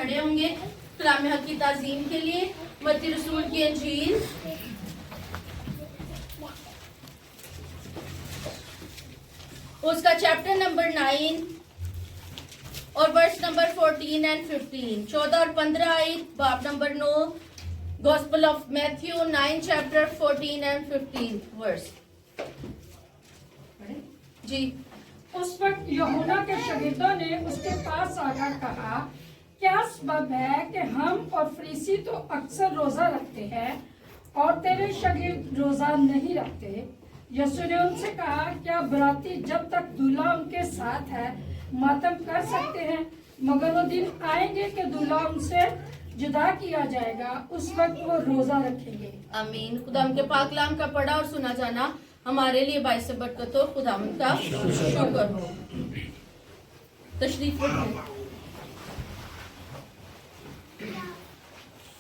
खड़े होंगे कलाम हक की ताज़ीम के लिए। मत्ती रसूल की अंजील उसका चैप्टर नंबर 9 और वर्स नंबर 14 एंड 15, 14 और 15 आयत, बाब नंबर 9, gospel of Matthew 9 chapter 14 and 15 verse. जी। उस वक्त यूहन्ना के शागिर्दों ने उसके पास आकर कहा, क्या सबब है कि हम और फरीसी तो अक्सर रोजा रखते हैं और तेरे शागिर्द रोजा नहीं रखते? यीशु ने उनसे कहा, क्या बराती जब तक दूल्हा उनके साथ है मातम कर सकते हैं? मगर वो दिन आएंगे कि दूल्हा उनसे जुदा किया जाएगा, उस वक्त वो रोजा रखेंगे। आमीन। खुदा के पाक कलाम का पढ़ा और सुना जाना हमारे लिए बाइस बरकत हो। खुदा का शुक्र हो। तशरीफ रखें।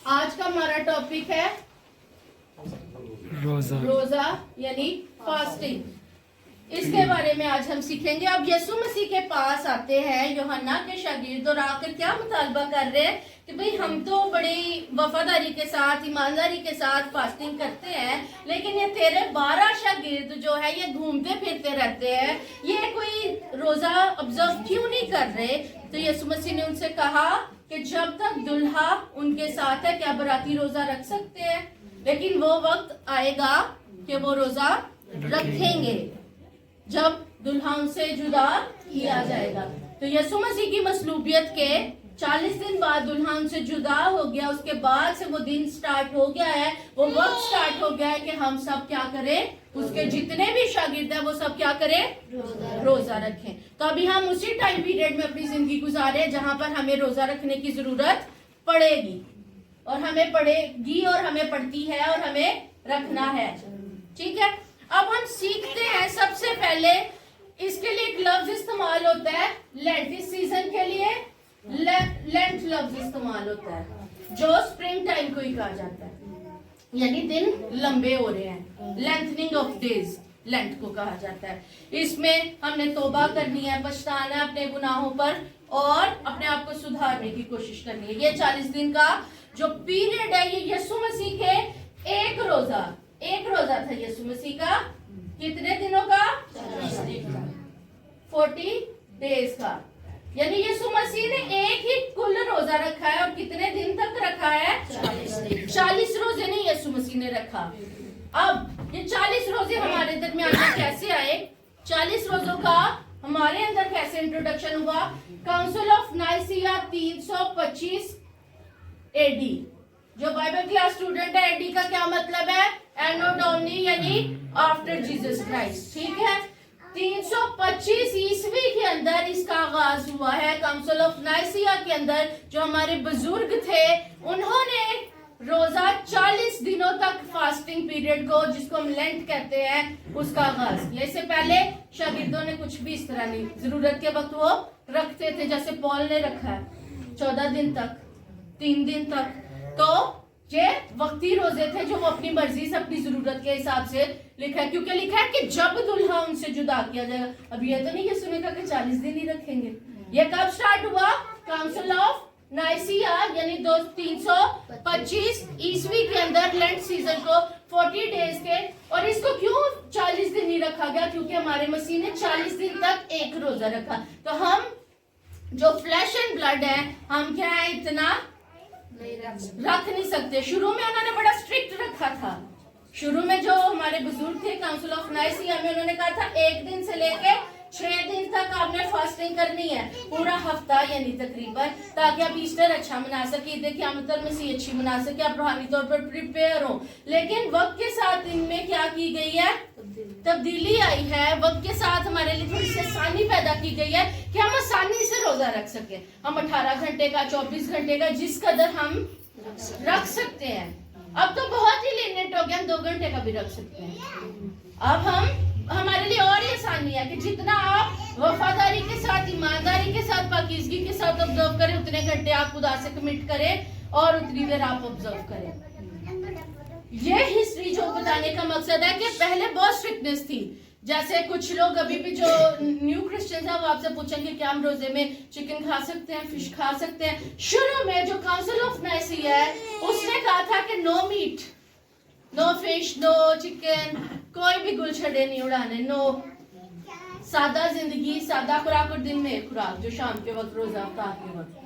आज का हमारा टॉपिक है रोजा यानी फास्टिंग। इसके बारे में आज हम सीखेंगे। अब यीशु मसीह के पास आते हैं यूहन्ना के शागिर्द और आकर क्या मुतालबा कर रहे हैं कि भाई हम तो बड़ी वफादारी के साथ, ईमानदारी के साथ फास्टिंग करते हैं, लेकिन ये तेरे 12 शागिर्द जो है ये घूमते फिरते रहते हैं, ये कोई रोजा ऑब्जर्व क्यों नहीं कर रहे? तो यीशु मसीह ने उनसे कहा कि जब तक दुल्हा उनके साथ है क्या बराती रोजा रख सकते हैं? लेकिन वो वक्त आएगा कि वो रोजा रखेंगे जब दुल्हा उनसे जुदा किया जाएगा। तो यीशु मसीह की मसलूबियत के 40 दिन बाद दुल्हा उनसे जुदा हो गया, उसके बाद से वो दिन स्टार्ट हो गया है, वो वक्त स्टार्ट हो गया है कि हम सब क्या करें, उसके जितने भी शागिर्द हैं वो सब क्या करें, रोजा रखें। तो अभी हम उसी टाइम पीरियड में अपनी जिंदगी गुजारे जहां पर हमें रोजा रखने की जरूरत पड़ेगी और हमें पड़ेगी और हमें पड़ती है और हमें रखना है। ठीक है। अब हम सीखते हैं सबसे पहले इसके लिए एक लफ्ज इस्तेमाल होता है लेंट। इस सीजन के लिए लेंट लफ्ज इस्तेमाल होता है जो स्प्रिंग टाइम को ही कहा जाता है, यानी दिन लंबे हो रहे हैं, लेंथनिंग ऑफ डेज लेंट को कहा जाता है। इसमें हमने तौबा करनी है, पछताना है अपने गुनाहों पर और अपने आप को सुधारने की कोशिश करनी है। ये 40 दिन का जो पीरियड है ये यीशु मसीह के एक रोजा था यीशु मसीह का। कितने दिनों का? 40 डेज का। यानी यीशु मसीह ने एक ही कुल रोजा रखा है और कितने दिन तक रखा है? 40 रोजे नहीं यीशु मसीह ने रखा। अब ये 40 रोजे हमारे दरमियान में कैसे आए? 40 रोजों का हमारे अंदर कैसे इंट्रोडक्शन हुआ? Council of Nicaea 325 AD. जो बाइबल क्लास स्टूडेंट है, एडी का क्या मतलब है? एनो डोमिनी यानी आफ्टर जीसस क्राइस्ट। ठीक है। 325 ईस्वी के अंदर इसका आगाज हुआ है। काउंसिल ऑफ नाइसिया के अंदर जो हमारे बुजुर्ग थे उन्होंने रोजा 40 दिनों तक फास्टिंग पीरियड को, जिसको हम लेंट कहते हैं, उसका आगाज किया। इससे पहले शागिर्दों ने कुछ भी इस तरह नहीं, जरूरत के वक्त वो रखते थे, जैसे पॉल ने रखा है 14 दिन तक, 3 दिन तक। तो ये वक्ती रोजे थे जो वो अपनी मर्जी से, अपनी जरूरत के हिसाब से लिखा है, क्योंकि लिखा है कि जब दुल्हा उनसे जुदा किया जाएगा। अब ये तो नहीं ये सुनेगा कि 40 दिन ही रखेंगे। ये कब स्टार्ट हुआ? काउंसिल ऑफ नाइसिया यानी 325 ईस्वी के अंदर लेंट सीजन को 40 डेज के। और इसको क्यों 40 दिन ही रखा गया? क्योंकि हमारे मसीह ने 40 दिन तक एक रोजा रखा। तो हम जो फ्लैश एंड ब्लड है, हम क्या है, इतना रख नहीं सकते। शुरू में उन्होंने बड़ा स्ट्रिक्ट रखा था। शुरू में जो हमारे बुजुर्ग थे काउंसिल ऑफ नाइसिया में, उन्होंने कहा था 1 दिन से लेके 6 दिन तक आपने फास्टिंग करनी है, पूरा हफ्ता यानी तकरीबन, ताकि आप ईस्टर अच्छा मना सके, ईद क़यामत मसीह अच्छी मना सके, आप रूहानी तौर पर प्रिपेयर हो। लेकिन वक्त के साथ इनमें क्या की गई है? तब्दीली आई है। वक्त के साथ हमारे लिए थोड़ी सी आसानी पैदा की गई है कि हम आसानी से रोजा रख सके। हम 18 घंटे का, 24 घंटे का, जिस कदर हम रख सकते हैं। अब तो बहुत ही लिमिट हो गया, हम 2 घंटे का भी रख सकते हैं। अब हमारे लिए और ही आसानी है कि जितना आप वफादारी के साथ, ईमानदारी के साथ, पाकीज़गी के साथ ऑब्जर्व करें, उतने घंटे आप खुदा से कमिट करें और उतनी देर आप ऑब्जर्व करें। ये हिस्ट्री जो बताने का मकसद है कि पहले बहुत स्ट्रिक्टनेस थी जैसे कुछ लोग अभी भी जो न्यू क्रिश्चियंस हैं वो आपसे पूछेंगे कि हम रोजे में चिकन खा सकते हैं, फिश खा सकते हैं। शुरू में जो काउंसिल ऑफ नाइसिया है उसने कहा था कि no meat, no fish, no chicken, कोई भी गुलछड़े नहीं उड़ाने, नो, सादा जिंदगी, सादा खुराक और दिन में एक खुराक जो शाम के वक्त, रोजा अफ्तार के वक्त।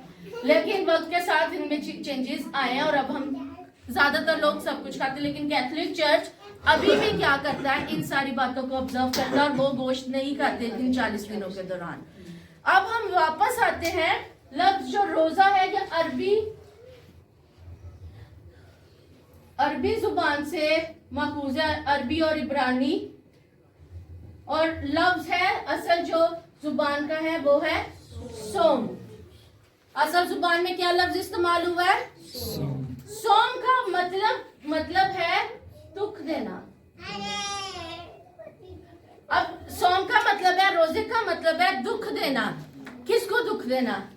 लेकिन वक्त के साथ इनमें चेंजेस आए हैं और अब हम ज्यादातर लोग सब कुछ खाते हैं, लेकिन कैथोलिक चर्च अभी भी क्या करता है, इन सारी बातों को ऑब्जर्व करता है और वो गोश्त नहीं खाते इन 40 दिनों के दौरान। अब हम वापस आते हैं, लफ्ज जो रोजा है ये अरबी जुबान से माखूज है, अरबी और इब्रानी, और लफ्ज है असल जो जुबान का है वो है सोम। असल जुबान में क्या लफ्ज इस्तेमाल हुआ है? सोम का मतलब है दुख देना। अब सोम का मतलब है, रोजे का मतलब है दुख देना। किसको दुख देना?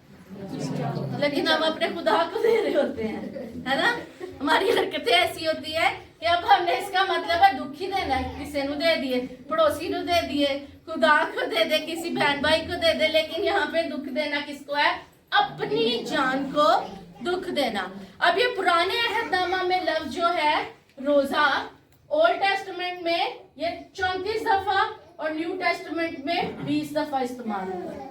लेकिन हम अपने खुदा को दे रहे होते हैं, है ना। हमारी हरकतें ऐसी होती है कि अब हमने इसका मतलब है दुख ही देना है, किसी को दे दिए, पड़ोसी को दे दिए, खुदा को दे दे, किसी बहन भाई को दे दे। लेकिन यहाँ पे दुख देना किसको है? अपनी जान को दुख देना। अब ये पुराने अहदनामा में लफ्ज जो है रोजा, ओल्ड टेस्टमेंट में ये 34 दफा और न्यू टेस्टमेंट में 20 दफा इस्तेमाल हुआ है।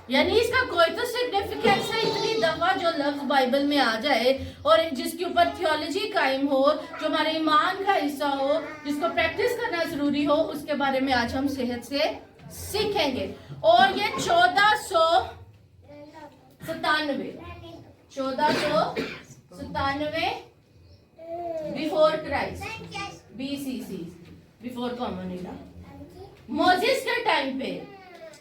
यानी इसका कोई तो सिग्निफिकेंस है, इतनी दफा जो लफ्ज बाइबल में आ जाए और जिसके ऊपर थियोलॉजी कायम हो, जो हमारे ईमान का हिस्सा हो, जिसको प्रैक्टिस करना जरूरी हो, उसके बारे में आज हम सेहत से सीखेंगे। और ये 1497 before Christ, BCC, before common era, Moses के टाइम पे।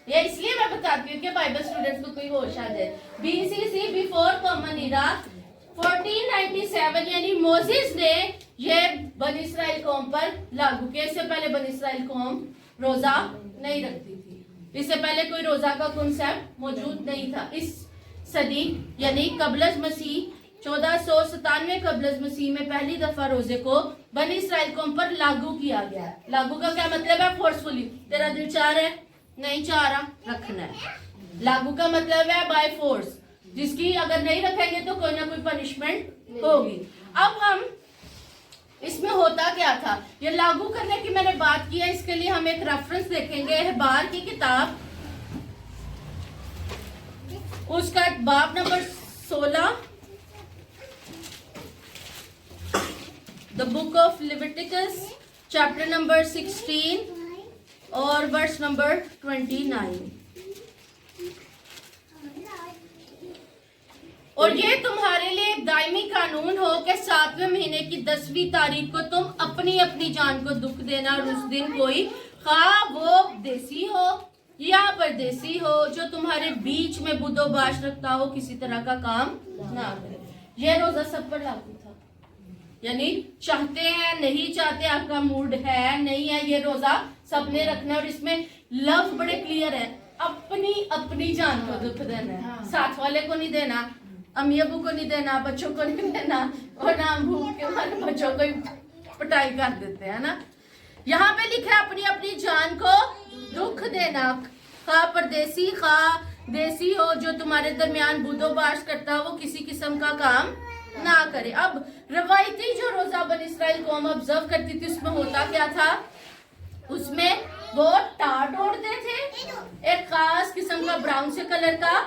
ये इसलिए मैं बताती हूँ कि बाइबल स्टूडेंट्स को कोई होश आ जाए। BCC, बिफोर कॉमन एरा, 1497, यानी मोसेस ने ये बनी इस्राइल कौम पर लागू किया। इससे पहले बनी इस्राइल कौम रोजा नहीं रखती थी, इससे पहले कोई रोजा का कॉन्सेप्ट मौजूद नहीं था। इस सदी यानी कबलज मसीह 1497 कबलज मसीह में पहली दफा रोजे को बनी इस्राइल कौम पर लागू किया गया। लागू का क्या मतलब है? फोर्सफुली। तेरा दिल चाह रहा है, नहीं चाह रहा, रखना है। लागू का मतलब है बाय फोर्स, जिसकी अगर नहीं रखेंगे तो कोई ना कोई पनिशमेंट होगी। अब हम इसमें होता क्या था, ये लागू करने की मैंने बात की है, इसके लिए हम एक रेफरेंस देखेंगे, अहबार की किताब, उसका बाब नंबर 16, the book of Leviticus, chapter number 16 और वर्स नंबर 29। और ये तुम्हारे लिए एक दायमी कानून हो कि 7वें महीने की 10वीं तारीख को तुम अपनी अपनी जान को दुख देना, और उस दिन कोई खा वो देसी हो या परदेसी हो जो तुम्हारे बीच में बुदोबाश रखता हो किसी तरह का काम ना करे। ये रोजा सब पर लागू था, यानी चाहते हैं नहीं चाहते, आपका मूड है नहीं है, ये रोजा सबने रखना है। और इसमें लफ्ज बड़े क्लियर है, अपनी अपनी जान को दुख देना है, साथ वाले को नहीं देना, अम्मी अबू को नहीं देना, बच्चों को नहीं देना, और ना भूख के मारे बच्चों को पिटाई कर देते हैं ना। यहाँ पे लिखा है अपनी अपनी जान को दुख देना, खा परदेसी खा देसी हो जो तुम्हारे दरमियान बुदोबाश करता हो वो किसी किस्म का काम ना करे। अब रवायती जो रोजा बनी इस्राइल कौम ऑब्जर्व करती थी उसमें होता क्या था, उसमें वो टाट ओढ़ते थे, एक खास किस्म का ब्राउन से कलर का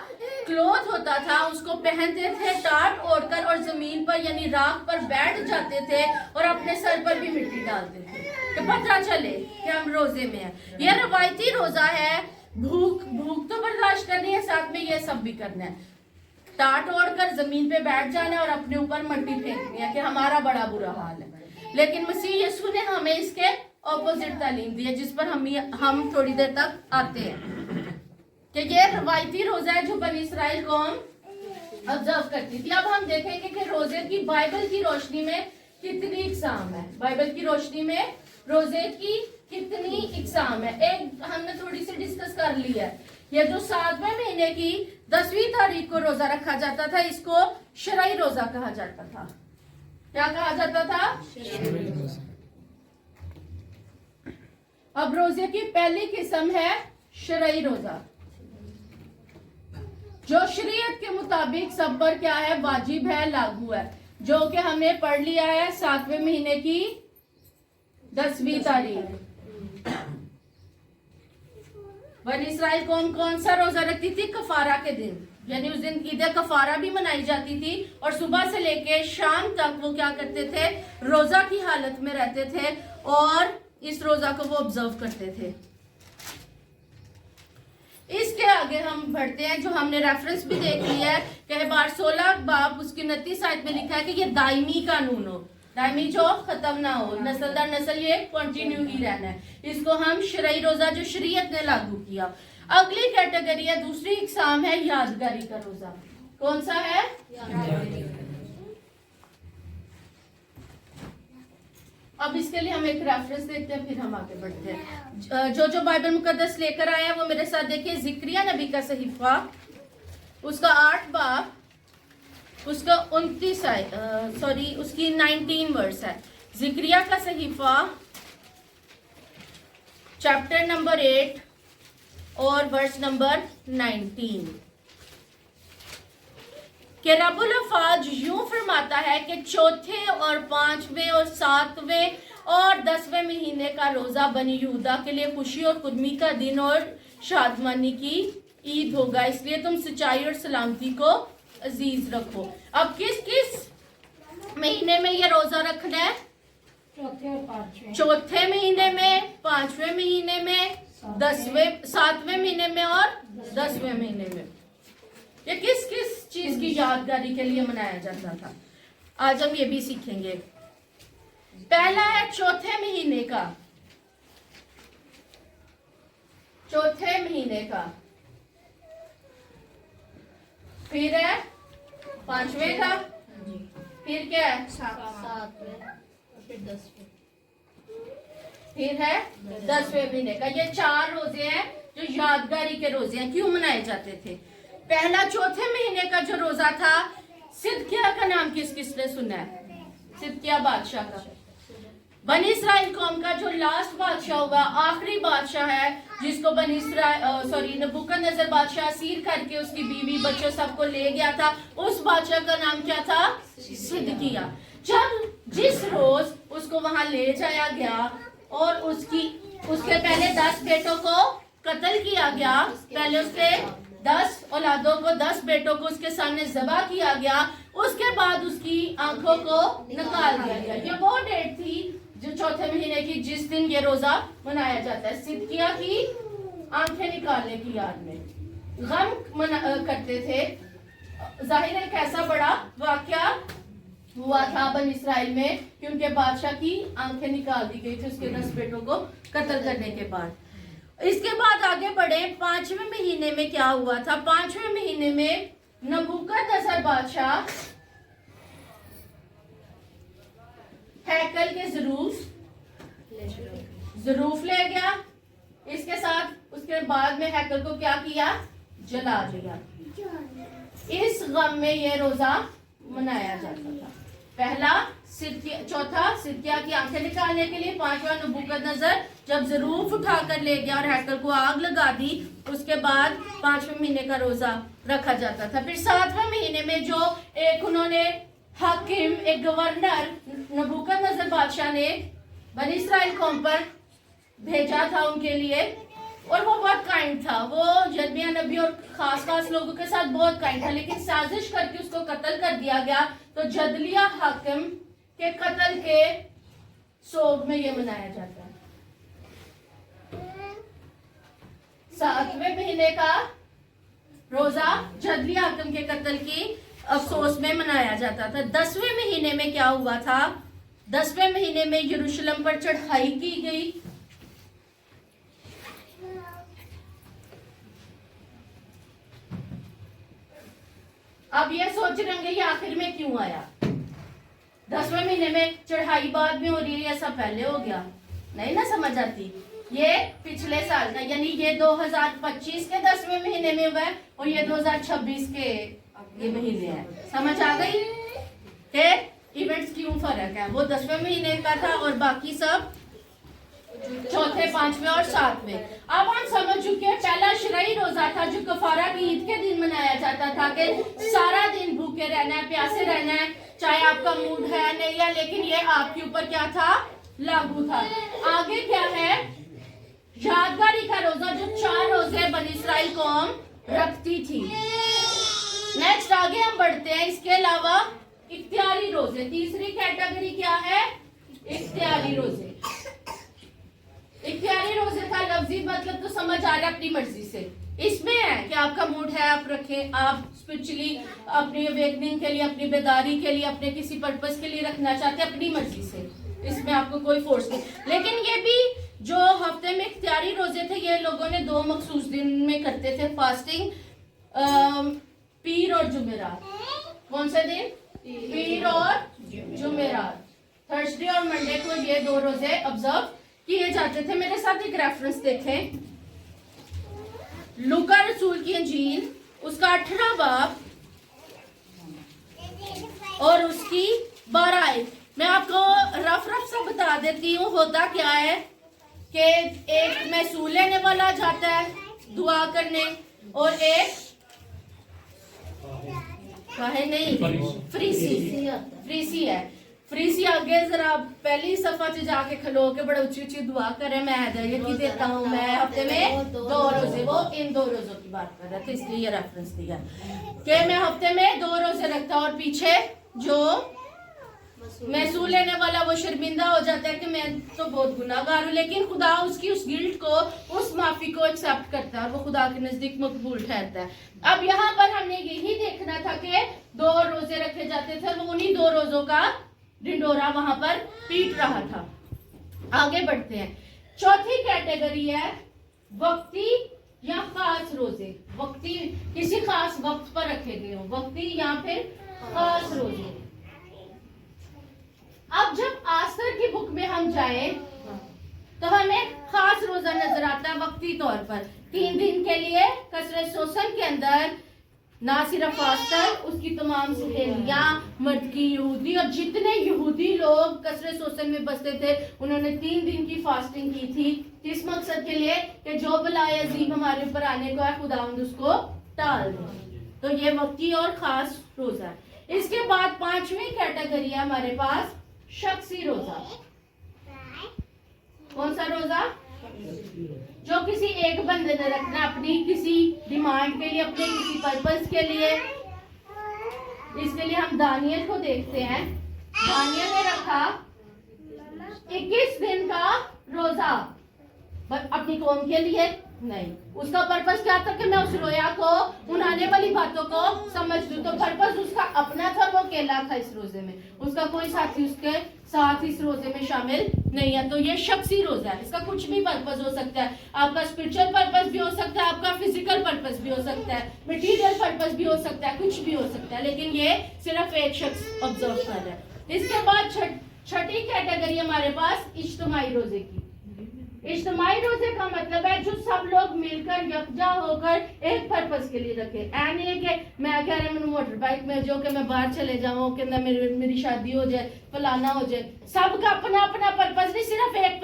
क्लोथ होता था, उसको पहनते थे टाट ओढ़कर, और जमीन पर यानी राख पर बैठ जाते थे और अपने सर पर भी मिट्टी डालते थे कि पता चले कि हम रोजे में हैं। ये रवायती रोजा है, भूख तो बर्दाश्त करनी है, साथ में ये सब भी करना है, टाट ओढ़कर जमीन पे बैठ जाना और अपने ऊपर मिट्टी फेंकनी है कि हमारा बड़ा बुरा हाल है। लेकिन मसीह यीशु ने हमें इसके ऑपोजिट तालीम दी है, जिस पर हम थोड़ी देर तक आते हैं कि ये रवायती रोजा है जो बनी इस्राइल कौम ऑब्जर्व करती थी। अब हम देखेंगे कि रोजे की बाइबल की रोशनी में कितनी इकसाम है, बाइबल की रोशनी में रोजे की कितनी इकसाम है। एक हमने थोड़ी सी डिस्कस कर ली है, ये जो 7वें महीने की 10वीं तारीख को रोजा रखा जाता था इसको शरई रोजा कहा जाता था। क्या कहा जाता था? अब रोजे की पहली किस्म है शरई रोजा, जो शरीयत के मुताबिक सब पर क्या है, वाजिब है, लागू है, जो कि हमने पढ़ लिया है 7वें महीने की 10वीं तारीख। बनी इस्राइल कौन कौन सा रोजा रखती थी? कफारा के दिन, यानी उस दिन ईद कफारा भी मनाई जाती थी, और सुबह से लेके शाम तक वो क्या करते थे, रोजा की हालत में रहते थे और इस रोजा को वो ऑब्जर्व करते थे। इसके आगे हम बढ़ते हैं, जो हमने रेफरेंस भी देख लिया है, कहबार 16 बाब उसकी 29 आयत में लिखा है कि ये दायमी कानून हो, दायमी जो खत्म ना हो, नस्ल दर नस्ल ये कंटिन्यू ही रहना है। इसको हम शरई रोजा जो शरीयत ने लागू किया। अगली कैटेगरी है, दूसरी इकसाम है यादगारी का रोजा। कौन सा है? अब इसके लिए हम एक रेफरेंस देखते हैं, फिर हम आगे बढ़ते हैं। जो बाइबल मुकद्दस लेकर आया है वो मेरे साथ देखिए। जिक्रिया नबी का सहीफा, उसका 8 बाब, उसका 29 उसकी 19 वर्स है। जिक्रिया का सहीफा चैप्टर नंबर 8 और वर्स नंबर 19 कि रब्बुल अफ़ाज यूं फरमाता है कि चौथे और 5वें और 7वें और 10वें महीने का रोजा बनी यहूदा के लिए खुशी और खुदमी का दिन और शादमानी की ईद होगा, इसलिए तुम सच्चाई और सलामती को अजीज रखो। अब किस किस महीने में ये रोजा रखना है? चौथे और पांचवें। चौथे महीने में, 5वें महीने में, 7वें महीने में और 10वें महीने में। ये किस किस चीज की यादगारी के लिए मनाया जाता था, आज हम ये भी सीखेंगे। पहला है चौथे महीने का, चौथे महीने का, फिर है 5वें का, फिर क्या है 7वें, फिर 10वें, फिर है 10वें महीने का। ये 4 रोजे हैं जो यादगारी के रोजे हैं। क्यों मनाए जाते थे? पहला चौथे महीने का जो रोजा था, सिदकिया का नाम किस किसने सुना है? सिदकिया बादशाह का। बनी इस्राइल कौम का जो लास्ट बादशाह हुआ, आखिरी बादशाह है, जिसको बनी इस्राइल नबूकदनेस्सर बादशाह असीर करके उसकी बीवी बच्चों सबको ले गया था, उस बादशाह का नाम क्या था? सिदकिया। जब जिस रोज उसको वहां ले जाया गया और उसके पहले 10 बेटों को कत्ल किया गया, पहले उसके 10 औलादों को, 10 बेटों को उसके सामने ज़बा किया गया, उसके बाद उसकी आंखों को निकाल दिया गया। ये वो डेट थी जो चौथे महीने की, जिस दिन ये रोजा मनाया जाता है, सिदकिया की आंखें निकालने की याद में। गम करते थे। जाहिर है कैसा बड़ा वाकया हुआ था बनी इस्राइल में, क्योंकि बादशाह की आंखें निकाल दी गई थी उसके 10 बेटों को कत्ल करने के बाद। इसके बाद आगे बढ़े, 5वें महीने में क्या हुआ था? 5वें महीने में नबूकदनेस्सर बादशाह हैकल के ज़रूफ ले गया। इसके साथ उसके बाद में हैकल को क्या किया? जला दिया। इस गम में ये रोजा मनाया जाता था। पहला चौथा सिदकिया की आंखें निकालने के लिए, 5वां नबूकदनेस्सर जब ज़रूफ उठा कर ले गया और हैकल को आग लगा दी, उसके बाद 5वें महीने का रोजा रखा जाता था। फिर 7वें महीने में जो एक उन्होंने हाकिम, एक गवर्नर नबूकदनेस्सर बादशाह ने बनी इस्राइल कौम पर भेजा था उनके लिए, और वो बहुत काइंड था। वो यिर्मयाह नबी और खास लोगों के साथ बहुत काइंड था, लेकिन साजिश करके उसको कत्ल कर दिया गया। तो जदलिया हाकिम के कत्ल के सोग में ये मनाया जाता है। 7वें महीने का रोजा जदलिया हाकिम के कत्ल की अफसोस में मनाया जाता था। 10वें महीने में क्या हुआ था? 10वें महीने में यरूशलेम पर चढ़ाई की गई। अब ये सोच रहे होंगे ये आखिर में क्यों आया? 10वें महीने में चढ़ाई बाद में हो रही है, ऐसा पहले हो गया? नहीं ना समझ आती। ये पिछले साल का, यानी ये 2025 के 10वें महीने में हुआ है और ये 2026 के ये महीने है। समझ आ गई कि इवेंट्स क्यों फर्क है? वो 10वें महीने का था और बाकी सब चौथे, पांचवें और सातवें। अब हम समझ चुके हैं पहला शरई रोजा था जो कफारा की ईद के दिन मनाया जाता था कि सारा दिन भूखे रहना है, प्यासे रहना है, चाहे आपका मूड है नहीं है, लेकिन ये आपके ऊपर क्या था, लागू था। आगे क्या है, यादगारी का रोजा जो 4 रोजे बनी इस्राइल कौम रखती थी। नेक्स्ट आगे हम बढ़ते हैं। इसके अलावा इख्तियारी रोजे, तीसरी कैटेगरी क्या है, इख्तियारी रोजे। इख्तियारी रोजे का लफ्जी मतलब तो समझ आ रहा है, अपनी मर्जी से। इसमें है कि आपका मूड है आप रखें, आप स्पिरिचुअली अपनी अवेकनिंग के लिए, अपनी बेदारी के लिए, अपने किसी पर्पस के लिए रखना चाहते हैं, अपनी मर्जी से, इसमें आपको कोई फोर्स नहीं। लेकिन ये भी जो हफ्ते में इख्तियारी रोजे थे ये लोगों ने 2 मखसूस दिन में करते थे फास्टिंग, पीर और जुमेरात। कौन से दिन, पीर और जुमेरात, थर्सडे और मंडे को ये 2 रोजे ऑब्जर्व किए जाते थे। मेरे साथ एक रेफरेंस देखें, लूका रसूल की इंजील उसका 18 बाब और उसकी 12 आयत। मैं आपको रफ सा बता देती हूँ। होता क्या है कि एक महसूल लेने वाला जाता है दुआ करने और एक काहे नहीं फ्रीसी है। फ्रीसी आगे जरा पहली सफा च जाके खलो के बड़ा ऊंची ऊंची दुआ करे, मैं हदायत की देता हूँ, मैं हफ्ते में 2 रोजे, वो इन 2 रोजों की बात कर रहा था, इसलिए ये रेफरेंस दिया कि मैं हफ्ते में 2 रोजे रखता हूँ। और पीछे जो महसूल लेने वाला वो शर्मिंदा हो जाता है कि मैं तो बहुत गुनाहगार हूँ, लेकिन खुदा उसकी उस गिल्ट को, उस माफी को एक्सेप्ट करता है और वो खुदा के नजदीक मकबूल ठहरता है। अब यहाँ पर हमने यही देखना था कि 2 रोजे रखे जाते थे, वो उन्हीं 2 रोजों का ढिंडोरा वहां पर पीट रहा था। आगे बढ़ते हैं। चौथी कैटेगरी है वक्ती या खास रोजे। वक्ती किसी खास वक्त पर रखे गए हो, वक्ती या फिर खास रोजे। अब जब आस्तर की बुक में हम जाएं तो हमें खास रोजा नजर आता है वक्ती तौर पर। 3 दिन के लिए कसरे सोसन के अंदर ना सिर्फ आस्तर, उसकी तमाम सहेलियां, मर्द की यहूदी और जितने यहूदी लोग कसरे सोसन में बसते थे उन्होंने 3 दिन की फास्टिंग की थी। किस मकसद के लिए कि जो बलाए अजीम हमारे ऊपर आने को है खुदावंद उसको टाल दे। तो ये वक्ती और खास रोजा है। इसके बाद 5वीं कैटेगरी है हमारे पास शख्सी रोजा। कौन सा रोजा, जो किसी एक बंदे ने रखना अपनी किसी डिमांड के लिए, अपने किसी पर्पस के लिए। इसके लिए हम दानियल को देखते हैं। दानियल ने रखा 21 दिन का रोजा अपनी कौम के लिए नहीं। उसका पर्पस क्या था कि मैं उस रोया को, उन आने वाली बातों को समझ लूं। तो पर्पस उसका अपना था, वो अकेला था इस रोजे में, उसका कोई साथी उसके साथ इस रोजे में शामिल नहीं है। तो ये शख्सी रोजा है। इसका कुछ भी पर्पस हो सकता है, आपका स्पिरिचुअल पर्पस भी हो सकता है, आपका फिजिकल पर्पस भी हो सकता है, मटीरियल पर्पस भी हो सकता है, कुछ भी हो सकता है, लेकिन ये सिर्फ एक शख्स ऑब्जर्व कर रहा है। इसके बाद छठी कैटेगरी हमारे पास इज्तिमाई रोजे की। इज्तिमाई रोजे का मतलब है जो सब लोग मिलकर यकजा होकर एक पर्पस के लिए रखे। नहीं है कि मैं कह रहा हूँ मोटर बाइक में जो कि मैं बाहर चले जाऊँ, कि मेरी शादी हो जाए, फलाना हो जाए। सबका अपना अपना पर्पस नहीं, सिर्फ एक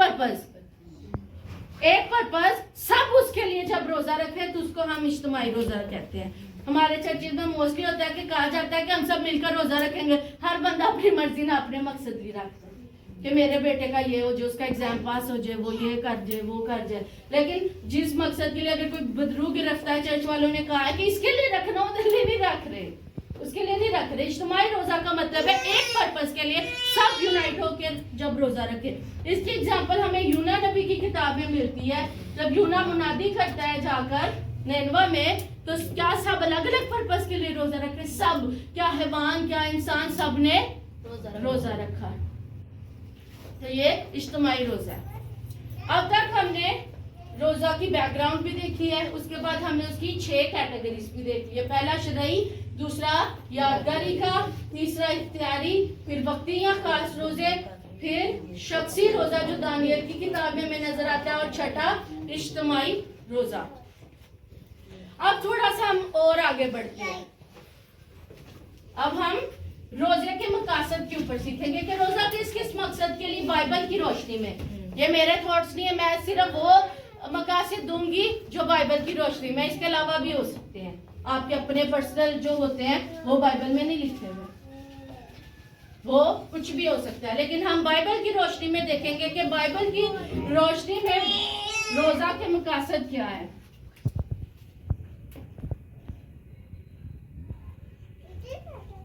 पर्पस, सब उसके लिए जब रोजा रखे तो उसको हम इज्तिमाई रोजा कहते हैं। हमारे चर्चिज में मोस्टली होता है कि कहा जाता है कि हम सब मिलकर रोजा रखेंगे, हर बंदा अपनी मर्जी ना अपने मकसद भी रखता है कि मेरे बेटे का ये हो जाए, उसका एग्जाम पास हो जाए, वो ये कर जाए, वो कर जाए। लेकिन जिस मकसद के लिए अगर कोई बदरू गिरफ्तार है, चर्च वालों ने कहा है कि इसके लिए रखना, उसके लिए नहीं रख रहे, उसके लिए नहीं रख रहे। इज्तिमाई रोजा का मतलब है एक पर्पस के लिए सब यूनाइट होकर जब रोजा रखे। इसकी एग्जाम्पल हमें यूना नबी की किताब में मिलती है। जब यूना मुनादी करता है जाकर नैनवा में, तो क्या सब अलग अलग पर्पस के लिए रोजा रखे? सब, क्या हैवान क्या इंसान, सब ने रोजा रखा। तो ये इज्तिमाई रोजा है। अब तक हमने रोजा की बैकग्राउंड भी देखी है, उसके बाद हमने उसकी 6 कैटेगरीज भी देखी है। पहला शरई, दूसरा यादगारी का, तीसरा इख्तियारी, फिर वक्ती या खास रोजे, फिर शख्सी रोजा जो दानियल की किताब में नजर आता है, और छठा इज्तिमाई रोजा। अब थोड़ा सा हम और आगे बढ़ते हैं। अब हम रोजे के मकासद के ऊपर सीखेंगे कि रोजा किस किस मकसद के लिए बाइबल की रोशनी में, ये मेरे थॉट्स नहीं है, मैं सिर्फ वो मकासद दूंगी जो बाइबल की रोशनी में, इसके अलावा भी हो सकते हैं, आपके अपने पर्सनल जो होते हैं वो बाइबल में नहीं लिखे हुए, वो कुछ भी हो सकता है। लेकिन हम बाइबल की रोशनी में देखेंगे कि बाइबल की रोशनी में रोजा के मकासद क्या है।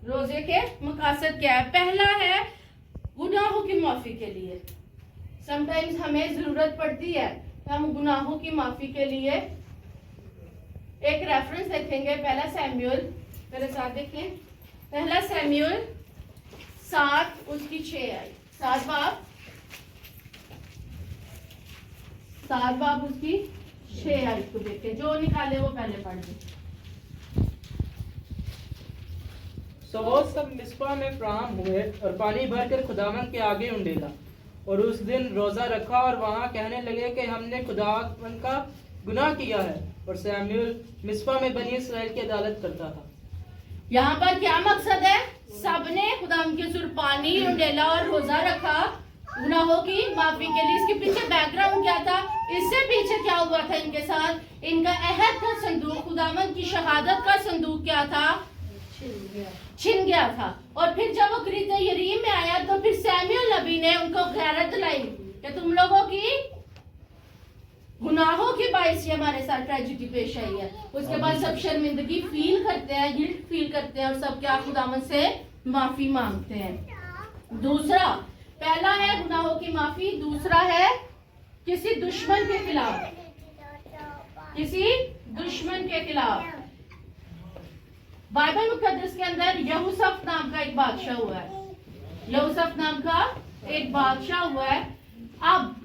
रोजे के मकासद क्या है? पहला है गुनाहों की माफी के लिए। समटाइम्स हमें जरूरत पड़ती है कि हम गुनाहों की माफी के लिए एक रेफरेंस देखेंगे। पहला सैमुएल, मेरे साथ देखें, पहला सैमुएल 7 उसकी 6 आई, 7 बाब उसकी 6 आई को देखें, जो निकाले वो पहले पढ़ लें। सो वो सब मिस्पा में फराहम हुए और पानी भरकर खुदावन के आगे उंडेला, और उस दिन रोजा रखा और वहां कहने लगे कि हमने खुदावन का गुनाह किया है। और सैमुएल मिस्पा में बनी इसराइल की अदालत करता था। यहाँ पर क्या मकसद है? सबने खुदावन के सुर पानी उंडेला और रोजा रखा गुनाहों की माफी के लिए। इसके पीछे बैकग्राउंड क्या था? इससे पीछे क्या हुआ था इनके साथ? इनका अहद का संदूक, खुदावन की शहादत का संदूक क्या था? छिन गया था। और फिर जब वो गिरत यरीम में आया तो फिर सैमुएल नबी ने उनको गैरत दिलाई कि तुम लोगों की गुनाहों की बाइस से हमारे साथ ट्रेजिडी पेश आई है। उसके बाद सब शर्मिंदगी फील करते हैं, गिल्ट फील करते हैं और सब क्या खुदावन से माफी मांगते हैं। दूसरा, पहला है गुनाहों की माफी, दूसरा है किसी दुश्मन के खिलाफ, किसी दुश्मन के खिलाफ। बाइबल मुकद्दस के अंदर यहूसफ नाम का एक बादशाह हुआ है, यहूसफ नाम का एक बादशाह हुआ है। अब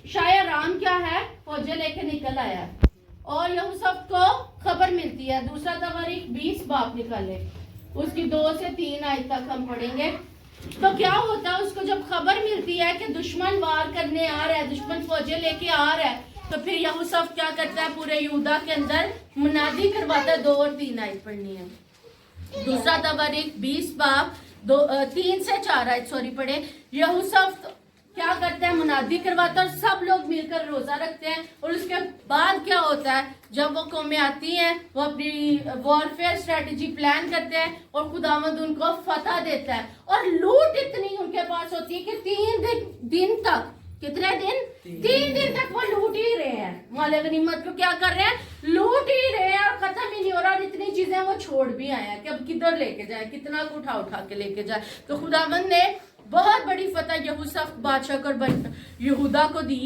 शायद क्या है, फौजे लेके निकल आया है और यहूसफ को खबर मिलती है। दूसरा तवारीख 20 बाब निकाले, उसकी 2 से 3 आयत तक हम पढ़ेंगे। तो क्या होता है, उसको जब खबर मिलती है कि दुश्मन वार करने आ रहा है, दुश्मन फौजे लेके आ रहा है, तो फिर यहूसफ क्या करता है, पूरे यहूदा के अंदर मुनादी करवाता है। 2 और 3 आयत पढ़नी है। दूसरा तवारीख 20 बाब 3 से 4 आयत पढ़े। यहूसफ क्या करता है, मुनादी करवाता है और सब लोग मिलकर रोजा रखते हैं। और उसके बाद क्या होता है, जब वो कौमें आती हैं वो अपनी वॉरफेयर स्ट्रेटजी प्लान करते हैं और खुदावंद उनको फतह देता है। और लूट इतनी उनके पास होती है कि 3 दिन तक, कितने दिन? 3 दिन तक वो लूट ही रहे हैं, माले गनीमत को क्या कर रहे हैं, लूट ही रहे हैं और खत्म ही नहीं हो रहा। और इतनी चीजें वो छोड़ भी आए हैं कि अब किधर लेके जाए, कितना उठा उठा के लेके जाए। तो खुदावंद ने बहुत बड़ी फतह यहूसफ बादशाह को यहूदा को दी।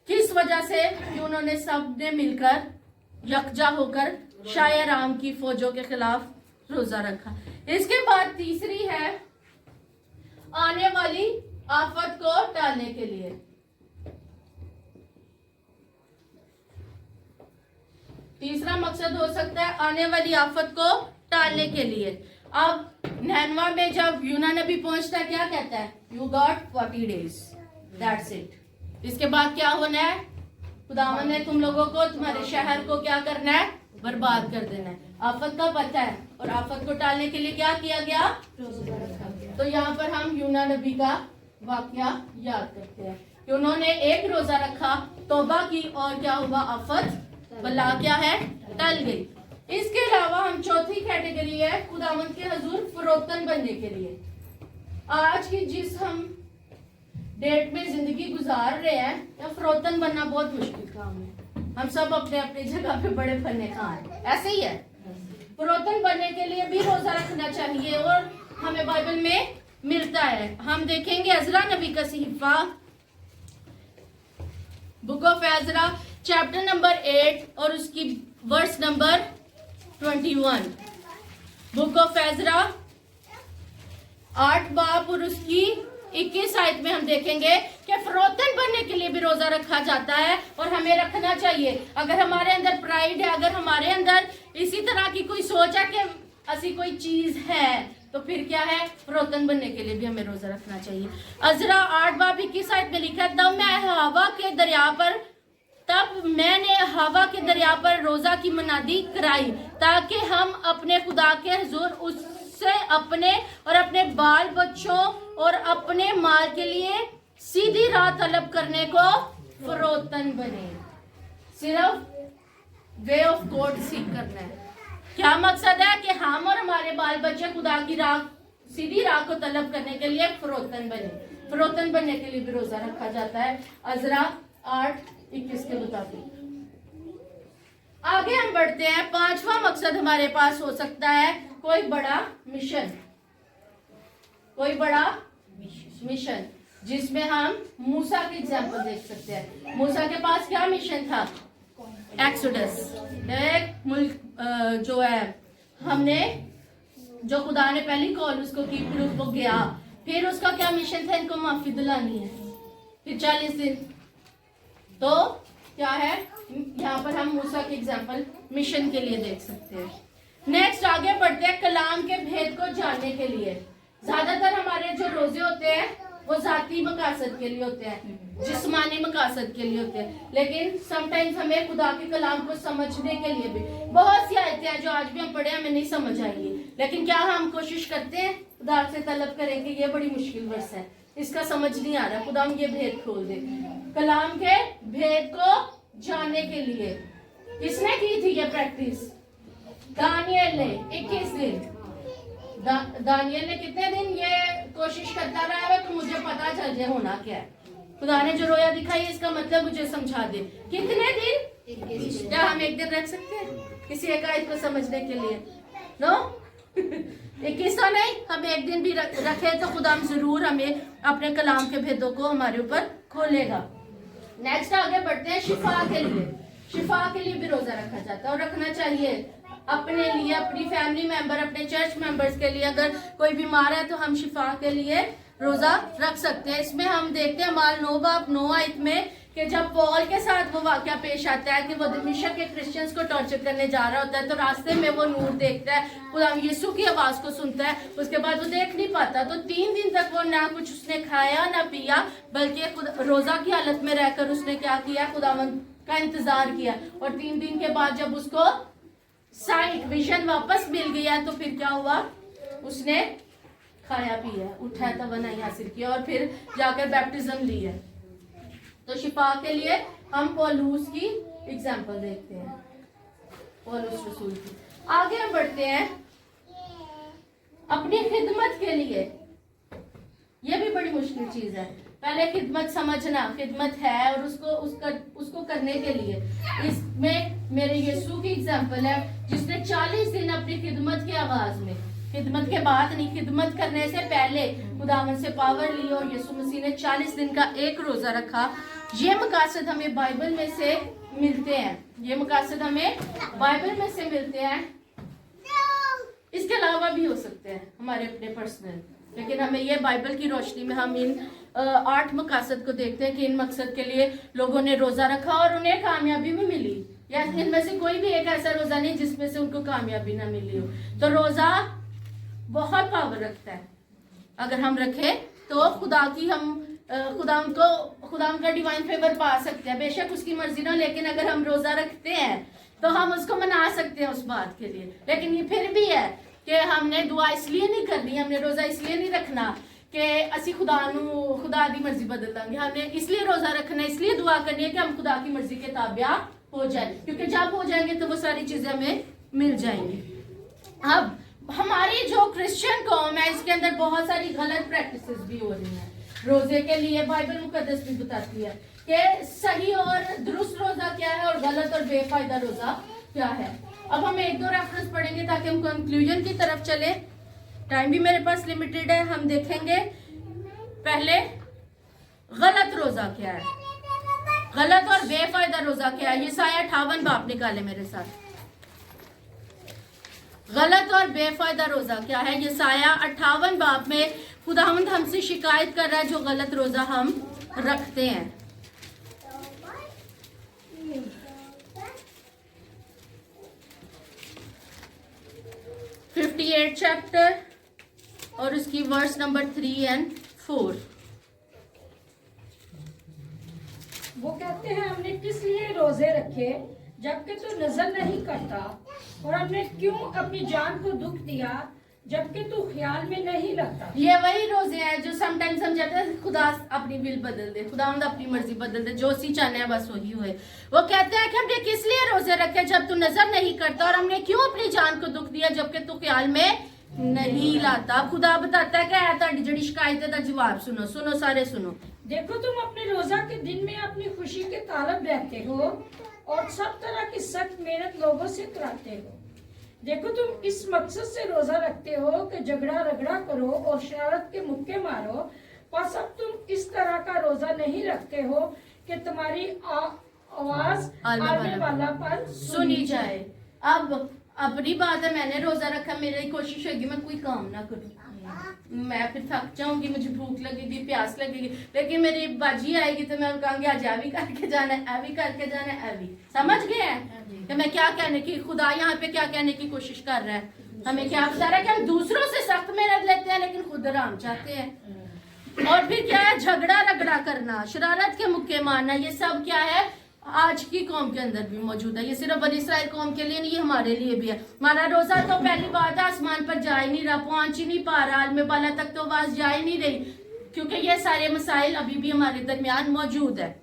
किस वजह से? कि उन्होंने सब ने मिलकर यकजा होकर शायराम की फौजों के खिलाफ रोजा रखा। इसके बाद तीसरी है आने वाली आफत को टालने के लिए। तीसरा मकसद हो सकता है आने वाली आफत को टालने के लिए। अब नैनवा में जब यूना नबी पहुंचता है, क्या कहता है? You got 40 days, that's it. इसके बाद क्या होना है? खुदावन ने तुम लोगों को, तुम्हारे शहर को क्या करना है? बर्बाद कर देना है। आफत का पता है और आफत को टालने के लिए क्या किया गया? रोजा रखा गया। तो यहाँ पर हम यूना नबी का वाकया याद करते हैं कि उन्होंने एक रोजा रखा, तौबा की और क्या हुआ? आफत बला क्या है? टल गई। इसके अलावा हम चौथी कैटेगरी है खुदावंद के हजूर फरोतन बनने के लिए। आज की जिस हम डेट में जिंदगी गुजार रहे हैं, या फरोतन बनना बहुत मुश्किल काम है। हम सब अपने अपनी जगह पे बड़े फन्ने खान, ऐसे ही है। फरोतन बनने के लिए भी रोजा रखना चाहिए और हमें बाइबल में मिलता है। हम देखेंगे अजरा नबी का सहीफा, book of Ezra chapter number 8 और उसकी verse number 21। Book of Ezra 8 बाब और उसकी 21 आयत में हम देखेंगे कि फरोतन बनने के लिए भी रोजा रखा जाता है और हमें रखना चाहिए। अगर हमारे अंदर प्राइड है, अगर हमारे अंदर इसी तरह की कोई सोच है कि ऐसी कोई चीज है, तो फिर क्या है? फरोतन बनने के लिए भी हमें रोजा रखना चाहिए। अजरा 8 बाब 21 आयत में लिखा है, तब मैंने हवा के दरिया पर रोजा की मनादी कराई ताकि हम अपने खुदा के हुजूर उससे अपने और अपने बाल बच्चों और अपने माल के लिए सीधी राह तलब करने को फरोतन बने। सिर्फ वे ऑफ गॉड सीख करना है। क्या मकसद है कि हम और हमारे बाल बच्चे खुदा की राह, सीधी राह को तलब करने के लिए फरोतन बने। फरोतन बनने के लिए भी रोजा रखा जाता है, अजरा 8:21 के मुताबिक। आगे हम बढ़ते हैं। 5वां मकसद हमारे पास हो सकता है कोई बड़ा मिशन, कोई बड़ा मिशन, जिसमें हम मूसा की एग्जाम्पल देख सकते हैं। मूसा के पास क्या मिशन था? एक्सोडस, एक मुल्क जो है, हमने जो खुदा ने पहली कॉल उसको की, फिर उसको गया, फिर उसका क्या मिशन था? इनको माफी दिलानी है, फिर 40 दिन। तो क्या है, यहाँ पर हम मूसा की एग्जाम्पल मिशन के लिए देख सकते हैं। नेक्स्ट आगे बढ़ते हैं कलाम के भेद को जानने के लिए। ज्यादातर हमारे जो रोजे होते हैं वो जाती मकासद के लिए होते हैं, जिस्मानी मकासद के लिए होते हैं, लेकिन समटाइम्स हमें खुदा के कलाम को समझने के लिए भी बहुत सी आयतें हैं जो आज भी हम पढ़े हमें नहीं समझ आएंगी, लेकिन क्या हम कोशिश करते हैं खुदा से तलब करेंगे? ये बड़ी मुश्किल वर्ष है, इसका समझ नहीं आ रहा, खुदा हम ये भेद खोल दे। कलाम के भेद को जानने के लिए किसने की थी ये प्रैक्टिस? दानियल ने 21 दिन। दानियल ने कितने दिन ये कोशिश करता रहा है तो मुझे पता चल जाए होना क्या है। खुदा ने जो रोया दिखाई इसका मतलब मुझे समझा दे। कितने दिन? क्या हम एक दिन रख सकते हैं किसी एक आयत को समझने के लिए? नो 21 तो नहीं, हम एक दिन भी रखे तो खुदा जरूर हमें अपने कलाम के भेदों को हमारे ऊपर खोलेगा। नेक्स्ट आगे बढ़ते हैं शिफा के लिए। शिफा के लिए भी रोजा रखा जाता है और रखना चाहिए, अपने लिए, अपनी फैमिली मेंबर, अपने चर्च मेंबर्स के लिए। अगर कोई बीमार है तो हम शिफा के लिए रोजा रख सकते हैं। इसमें हम देखते हैं माल 9 आयत में कि जब पॉल के साथ वो वाकया पेश आता है कि वो दमिश्क के क्रिश्चियंस को टॉर्चर करने जा रहा होता है, तो रास्ते में वो नूर देखता है, खुदा यीशु की आवाज को सुनता है, उसके बाद वो देख नहीं पाता, तो 3 दिन तक वो ना कुछ उसने खाया ना पिया, बल्कि रोजा की हालत में रहकर उसने क्या किया? खुदावंद का इंतजार किया। और 3 दिन के बाद जब उसको साइट विजन वापस मिल गया तो फिर क्या हुआ? उसने खाया पिया, उठा तवानाई हासिल किया और फिर जाकर बैप्टिज्म ली है। तो शिफा के लिए हम पौलुस की एग्जाम्पल देखते हैं, पौलुस रसूल की। आगे हम बढ़ते हैं अपनी खिदमत के लिए। ये भी बड़ी मुश्किल चीज है। पहले खिदमत समझना, खिदमत है और उसको करने के लिए। इसमें मेरे यीशु की एग्जाम्पल है जिसने 40 दिन अपनी खिदमत के आगाज में, खिदमत के बाद नहीं, खिदमत करने से पहले खुदावन से पावर ली और यीशु मसीह ने 40 दिन का एक रोजा रखा। ये मकासद हमें बाइबल में से मिलते हैं, ये मकासद हमें बाइबल में से मिलते हैं। इसके अलावा भी हो सकते हैं हमारे अपने पर्सनल, लेकिन हमें ये बाइबल की रोशनी में हम इन 8 मकासद को देखते हैं कि इन मकसद के लिए लोगों ने रोजा रखा और उन्हें कामयाबी भी मिली, या इनमें से कोई भी एक ऐसा रोजा नहीं जिसमें से उनको कामयाबी ना मिली हो। तो रोजा बहुत पावर रखता है, अगर हम रखें तो खुदा की हम खुदा का डिवाइन फेवर पा सकते हैं। बेशक उसकी मर्जी ना, लेकिन अगर हम रोजा रखते हैं तो हम उसको मना सकते हैं उस बात के लिए। लेकिन ये फिर भी है कि हमने दुआ इसलिए नहीं करनी, हमने रोजा इसलिए नहीं रखना कि असी खुदा दी मर्जी बदल देंगे। हमने इसलिए रोजा रखना है, इसलिए दुआ करनी है कि हम खुदा की मर्जी के ताबिया हो जाए, क्योंकि जब हो जाएंगे तो वो सारी चीजें हमें मिल जाएंगी। अब हमारी जो क्रिश्चियन कौम है इसके अंदर बहुत सारी गलत प्रैक्टिसेस भी हो रही हैं रोजे के लिए। बाइबल मुकद्दस भी बताती है कि सही और दुरुस्त रोजा क्या है और गलत और बेफायदा रोजा क्या है। अब हम 1-2 रेफरेंस पढ़ेंगे ताकि हम कंक्लूजन की तरफ चले। टाइम भी मेरे पास लिमिटेड है। हम देखेंगे पहले गलत रोजा क्या है, गलत और बेफायदा रोजा क्या है। यशायाह 58 बाब निकाले मेरे साथ। गलत और बेफायदा रोजा क्या है? यशायाह 58 बाब में खुदावंद हमसे शिकायत कर रहा है जो गलत रोजा हम रखते हैं। चैप्टर और उसकी वर्स नंबर 3 और 4। वो कहते हैं हमने किस लिए रोजे रखे जबकि तू नजर नहीं करता, और हमने क्यों अपनी जान को दुख दिया जबकि तू ख्याल में नहीं रखता। ये वही रोजे हैं जो समटाइम्स हम कहते हैं खुदा अपनी विल बदल दे, खुदावंद अपनी मर्जी बदल दे, जो सी चाहना है बस वही होए। वो कहते हैं कि हमने किस लिए रोजे रखे जब तू नजर नहीं करता, और हमने क्यों अपनी जान को दुख दिया जबकि तू ख्याल में नहीं लाता। खुदा बताता है कि ऐ ताड़ी जड़ी शिकायत दा जवाब सुनो, सुनो सारे सुनो। देखो तुम अपने रोजा के दिन में अपनी खुशी के तालब रहते हो और सब तरह की सख्त मेहनत लोगों से कराते हो। देखो तुम इस मकसद से रोजा रखते हो कि झगड़ा रगड़ा करो और शरारत के मुक्के मारो, पर अब तुम इस तरह का रोजा नहीं रखते हो कि तुम्हारी आवाज आने वाला पर सुनी जाए। अब अपनी बात है, मैंने रोजा रखा, मेरी कोशिश होगी मैं कोई काम ना करूं, मैं फिर थक जाऊंगी, मुझे भूख लगेगी, प्यास लगेगी, लेकिन मेरी बाजी आएगी तो मैं कहूंगी आज ऐ भी करके जाना है, ऐ भी करके जाना है, ऐ भी। समझ गए हैं कि मैं क्या कहने की, खुदा यहाँ पे क्या कहने की कोशिश कर रहा है, हमें क्या बता रहा है कि हम दूसरों से सख्त मेहनत लेते हैं लेकिन खुद आराम चाहते हैं। और फिर क्या है, झगड़ा रगड़ा करना, शरारत के मुक्के मारना, ये सब क्या है आज की कौम के अंदर भी मौजूद है। ये सिर्फ बनी इस्राइल कौम के लिए नहीं, ये हमारे लिए भी है। हमारा रोजा तो पहली बात है आसमान पर जा ही नहीं रहा, पहुंच ही नहीं पा रहा, आलम बाला तक तो आवाज जा ही नहीं रही, क्योंकि ये सारे मसाइल अभी भी हमारे दरमियान मौजूद है।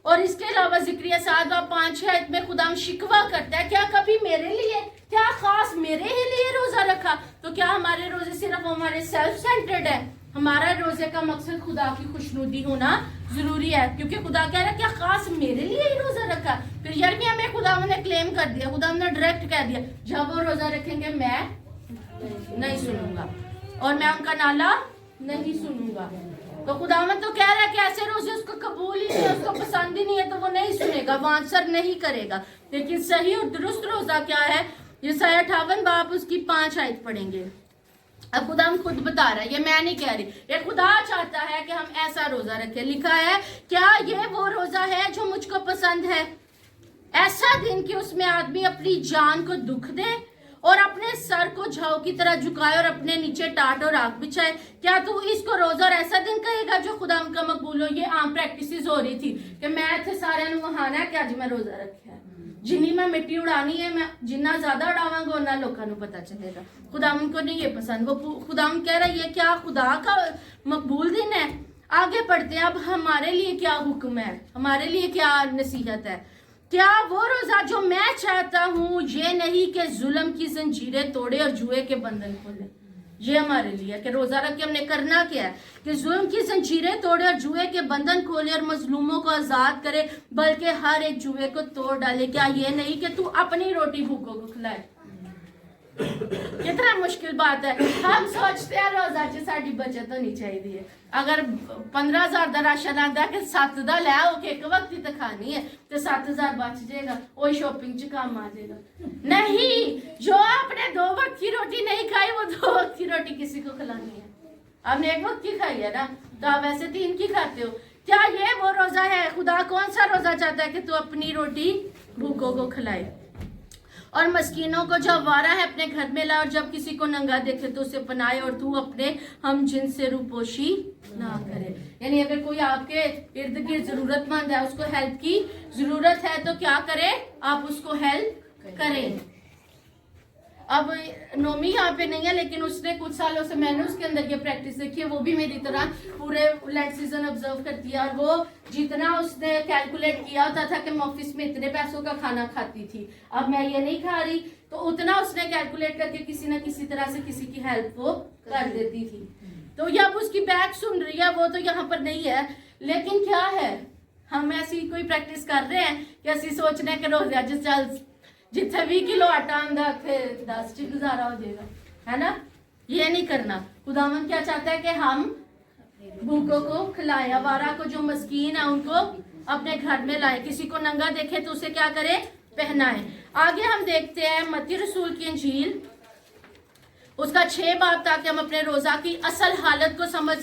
और इसके अलावा जिक्रिया 7:5 में खुदा शिकवा करता है, क्या कभी मेरे लिए, क्या खास मेरे ही लिए रोजा रखा? तो क्या हमारे रोजे सिर्फ हमारे सेल्फ सेंटर्ड है? हमारा रोजे का मकसद खुदा की खुशनुदी होना जरूरी है, क्योंकि खुदा कह रहा है क्या खास मेरे लिए ही रोजा रखा? फिर यिर्मयाह में खुदा ने क्लेम कर दिया, खुदा ने डायरेक्ट कह दिया जब वो रोजा रखेंगे मैं नहीं सुनूंगा और मैं उनका नाला नहीं सुनूंगा। तो खुदावंद तो कह रहा है कि ऐसे रोजे उसको कबूल ही नहीं है, उसको पसंद ही नहीं है, तो वो नहीं सुनेगा, वो आंसर नहीं करेगा। लेकिन सही और दुरुस्त रोजा क्या है, यशायाह 58 बाब उसकी 5 आयत पढ़ेंगे। अब खुदा हम खुद बता रहा है, ये मैं नहीं कह रही, ये खुदा चाहता है कि हम ऐसा रोजा रखें। लिखा है क्या ये वो रोजा है जो मुझको पसंद है, ऐसा दिन कि उसमें आदमी अपनी जान को दुख दे और अपने सर को झाऊ की तरह झुकाए और अपने नीचे टाट और आग बिछाए। क्या तू इसको रोजा और ऐसा दिन कहेगा जो खुदा का मकबूल हो? ये आम प्रैक्टिस हो रही थी कि मैं इतने सारे वहाना है कि अज मैं रोजा रखा है, जिन्नी मैं मिट्टी उड़ानी है, मैं जिन्ना ज्यादा उड़ावांगा उन्ना लोगों को पता चलेगा। खुदावन को नहीं ये पसंद, वो खुदावन कह रहा है ये क्या खुदा का मकबूल दिन है? आगे बढ़ते हैं, अब हमारे लिए क्या हुक्म है, हमारे लिए क्या नसीहत है? क्या वो रोजा जो मैं चाहता हूँ ये नहीं कि जुल्म की जंजीरें तोड़े और जुए के बंधन खोले। ये हमारे लिए कि रोजा रख के हमने करना क्या है कि जुल्म की जंजीरें तोड़े और जुए के बंधन खोले और मजलूमों को आजाद करे, बल्कि हर एक जुए को तोड़ डाले। क्या ये नहीं कि तू अपनी रोटी भूखों को खिलाए? कितना मुश्किल बात है। हम सोचते हैं रोजा च साडी बचत होनी चाहिए। अगर 15,000 का राशन आता है कि 7 का लै के एक वक्त ही तो खानी है तो 7,000 बच जाएगा, वही शॉपिंग च काम आ जाएगा। नहीं, जो आपने 2 वक्त की रोटी नहीं खाई वो 2 वक्त की रोटी किसी को खिलानी है। आपने 1 वक्त की खाई है ना, तो आप वैसे 3 की खाते हो। क्या ये वो रोजा है? खुदा कौन सा रोजा चाहता है कि तू अपनी रोटी भूखों को खिलाए और मस्कीनों को जो आवारा है अपने घर में ला, और जब किसी को नंगा देखे तो उसे पनाए, और तू अपने हम जिन से रूपोशी ना करे। यानी अगर कोई आपके इर्द गिर्द जरूरतमंद है, उसको हेल्प की जरूरत है, तो क्या करे आप उसको हेल्प करें। अब नोमी यहाँ पे नहीं है, लेकिन उसने कुछ सालों से मैंने उसके अंदर ये प्रैक्टिस देखी है। वो भी मेरी तरह पूरे लेंट सीजन ऑब्जर्व करती है, और वो जितना उसने कैलकुलेट किया होता था कि मैं ऑफिस में इतने पैसों का खाना खाती थी, अब मैं ये नहीं खा रही, तो उतना उसने कैलकुलेट करके किसी न किसी तरह से किसी की हेल्प वो कर देती थी। तो ये अब उसकी बैक सुन रही है, वो तो यहाँ पर नहीं है, लेकिन क्या है हम ऐसी कोई प्रैक्टिस कर रहे हैं कि ऐसी सोचने के रोज जिस चल जिथे 20 किलो आटा आंदा 10 च गुजारा हो जाएगा, है ना? ये नहीं करना। खुदावन क्या चाहता है कि हम भूखों को खिलाएं, आवारा को जो मस्कीन है उनको अपने घर में लाएं, किसी को नंगा देखे तो उसे क्या करे, पहनाएं। आगे हम देखते हैं मत्ती रसूल की इंजील उसका 6 बाब, ताकि हम अपने रोजा की असल हालत को समझ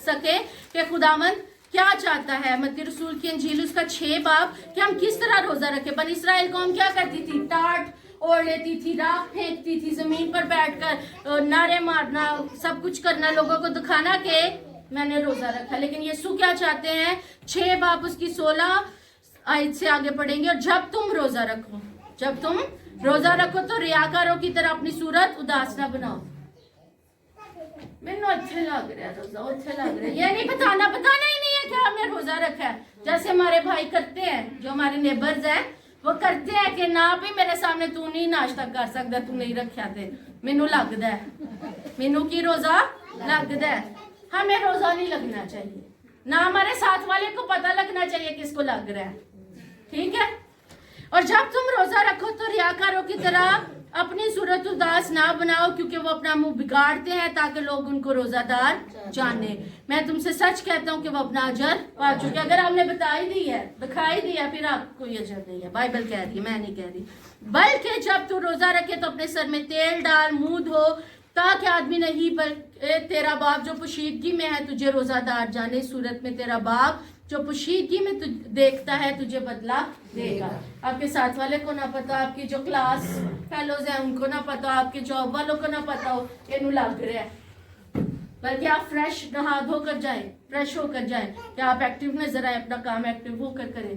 सके कि खुदावन क्या चाहता है। मत्ती रसूल की इंजील उसका 6 बाब कि हम किस तरह रोजा रखें। बनी इस्राइल कौम क्या करती थी? टाट ओढ़ लेती थी, राख फेंकती थी, जमीन पर बैठकर नारे मारना, सब कुछ करना, लोगों को दिखाना कि मैंने रोजा रखा। लेकिन यीशु क्या चाहते हैं? 6 बाब उसकी 16 आयत से आगे पढ़ेंगे, और जब तुम रोजा रखो, जब तुम रोजा रखो तो रियाकारों की तरह अपनी सूरत उदास ना बनाओ। अच्छे लग रहा है रोजा, अच्छे लग रहा है। ये नहीं बताना ही नहीं है कि हमने रोजा रखा है। जैसे हमारे भाई करते हैं, जो हमारे नेबर्स हैं, वो करते हैं कि ना भी मेरे सामने तू नहीं नाश्ता कर सकता, तू नहीं रखा थे, मैनू लगता है, मैनू की रोजा लगता है। हमें रोजा नहीं लगना चाहिए, ना हमारे साथ वाले को पता लगना चाहिए किसको लग रहा है, ठीक है। और जब तुम रोजा रखो तो रियाकारों की तरह अपनी सूरत उदास ना बनाओ, क्योंकि वो अपना मुंह बिगाड़ते हैं ताकि लोग उनको रोजादार जाने। मैं तुमसे सच कहता हूँ कि वो अपना अजर पा चुके। अगर आपने बताई दी है, दिखाई दी है, फिर आपको ये अजर नहीं है। बाइबल कह रही है, मैं नहीं कह रही। बल्कि जब तू रोजा रखे तो अपने सर में तेल डाल, मुंह धो, ताकि आदमी नहीं बल्कि तेरा बाप जो पोशीदगी में है तुझे रोजादार जाने। सूरत में तेरा बाप जो पोशीदगी में देखता है तुझे बदला देगा। आपके साथ वाले को ना पता, आपकी जो क्लास फेलोज हैं उनको ना पता, आपके जॉब वालों को ना पता हो ये नु लग रहा है, बल्कि आप फ्रेश नहा धोकर जाए, फ्रेश होकर जाए, कि आप एक्टिव नजर आए, अपना काम एक्टिव होकर करें।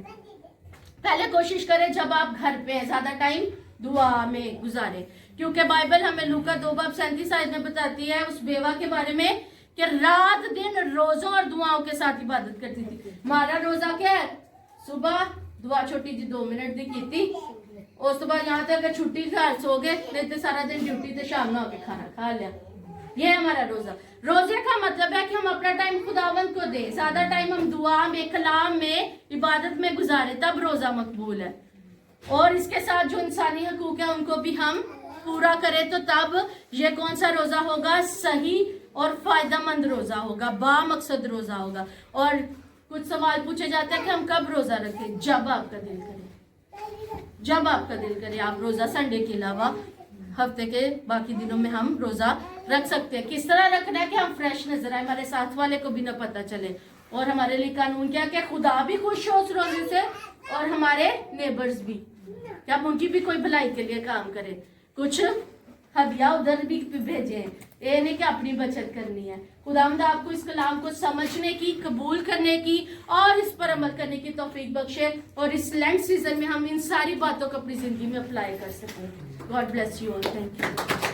पहले कोशिश करें जब आप घर पे हैं ज्यादा टाइम दुआ में गुजारें, क्योंकि बाइबल हमें लूका 2:37 में बताती है उस बेवा के बारे में कि रात दिन रोजों और दुआओं के साथ इबादत करती थी। हमारा रोजा क्या है, सुबह दुआ छोटी जी 2 मिनट दी की थी, उस बाद यहाँ तक छुट्टी घर सो गए, नहीं तो सारा दिन ड्यूटी थे, शाम में आके खाना खा लिया। ये है हमारा रोजा। रोजे का मतलब है कि हम अपना टाइम खुदावंद को दें, ज्यादा टाइम हम दुआ में, कलाम में, इबादत में गुजारे, तब रोजा मकबूल है। और इसके साथ जो इंसानी हकूक है उनको भी हम पूरा करें, तो तब ये कौन सा रोजा होगा, सही और फायदेमंद रोजा होगा, बामकसद रोजा होगा। और कुछ सवाल पूछे जाते हैं कि हम कब रोजा रखें, जब आपका दिल करे, जब आपका दिल करे। आप रोजा संडे के अलावा हफ्ते के बाकी दिनों में हम रोजा रख सकते हैं। किस तरह रखना है कि हम फ्रेश नजर आए, हमारे साथ वाले को भी ना पता चले। और हमारे लिए कानून क्या है, खुदा भी खुश हो उस रोजे से और हमारे नेबर्स भी, कि हम उनकी भी कोई भलाई के लिए काम करें, कुछ हदिया उधर भी भेजे। ये नहीं कि अपनी बचत करनी है। खुदावंद आपको इस कलाम को समझने की, कबूल करने की और इस पर अमल करने की तौफीक बख्शे, और इस लेंट सीजन में हम इन सारी बातों को अपनी जिंदगी में अप्लाई कर सकें। God bless you all, thank you.